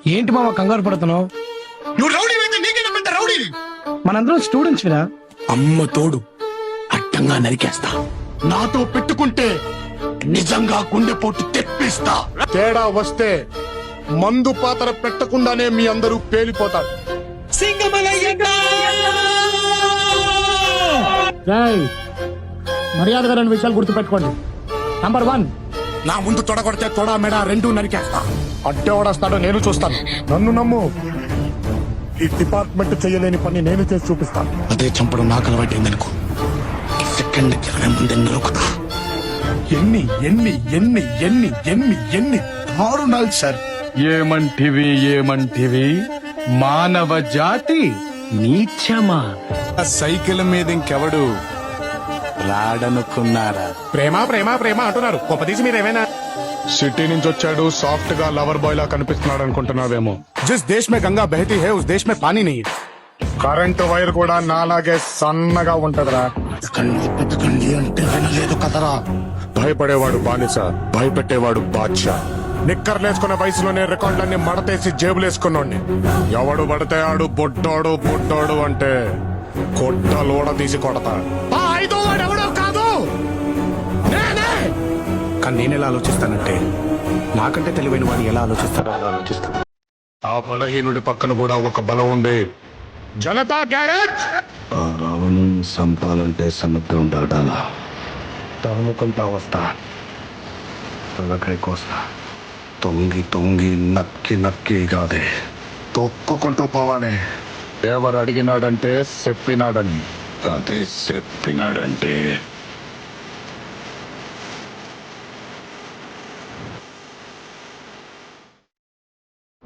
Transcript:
ఏంటి మామ కంగారు పడుతున్నావు? నువ్వు రౌడీ అయితే నీకేనా పెద్ద రౌడీ? మనందరం స్టూడెంట్స్ విరా. అమ్మ తోడు అట్టంగా నరికేస్తా. నాతో పెట్టుకుంటే నిజంగా గుండెపోటు తెప్పిస్తా. తేడా వస్తే మందు పాత్ర పెట్టకుండానే మీ అందరూ పేలిపోతారు. మర్యాదగా రెండు విషయాలు గుర్తుపెట్టుకోండి. నంబర్ 1, నా ముందు తొడగొడితే తొడ మెడ రెండూ నరికేస్తా. అడ్డేవాడొస్తాడో నేను చూస్తాను. నన్ను నమ్ము. ఈ డిపార్ట్మెంట్ చేయలేని పని నేను చేసి చూపిస్తాను. అదే చంపడం నాకు అలవాటైందనుకో, సెకండ్ ముందే నరుకుతా. ఎన్ని ఎన్ని ఎన్ని ఎన్ని ఎన్ని ఎన్ని దారుణాలు సార్. ఏమంటివి మానవ జాతి నీచమా? సైకిల్ మీద ఇంకెవడు రాడనుకున్నారా? ప్రేమ ప్రేమ ప్రేమ అంటున్నారు. కొంపదీసి మీరేమైనా సిటీ నుంచి వచ్చాడు, సాఫ్ట్ గా లవర్ బాయ్ లా కనిపిస్తున్నాడు అనుకుంటున్నావేమో. జిస్ దేశ్ మే గంగా బహతి హై ఉస్ దేశ్ మే పానీ నహీ. కరెంట్ వైర్ కూడా నాలాగే సన్నగా ఉంటదిరా. బతకండి అంటే వినలేదు కదరా. భయపడేవాడు బానిస, భయపెట్టేవాడు బాద్షా. నిక్కర్లేసుకున్న వయసులోనే రికార్డులన్నీ మడతేసి జేబులేసుకున్నోడిని. ఎవడు పడితే ఆడు బొడ్డోడు బొడ్డోడు అంటే కొట్టలోడ తీసి కొడతా. ఐదో వాడు ఎవడో కాదు, నేనే. కానీ నేనెలా ఆలోచిస్తానంటే, నాకంటే తెలివైన వాడు ఎలా ఆలోచిస్తాడో అలా ఆలోచిస్తాను. ఆ బలహీనుడి పక్కన కూడా ఒక బలం ఉంది. జనతా గ్యారేజ్. ఆ రావణం సంపాలంటే సముద్రం దాటాలా? తరుముకుంటా వస్తా, తలకాయ కోస్తా. తొంగి తొంగి నక్కి నక్కి కాదే, తొక్కుకుంటూ పోవాలి. ఎవరు అడిగినాడంటే చెప్పినాడని. అదే చెప్పినాడంటే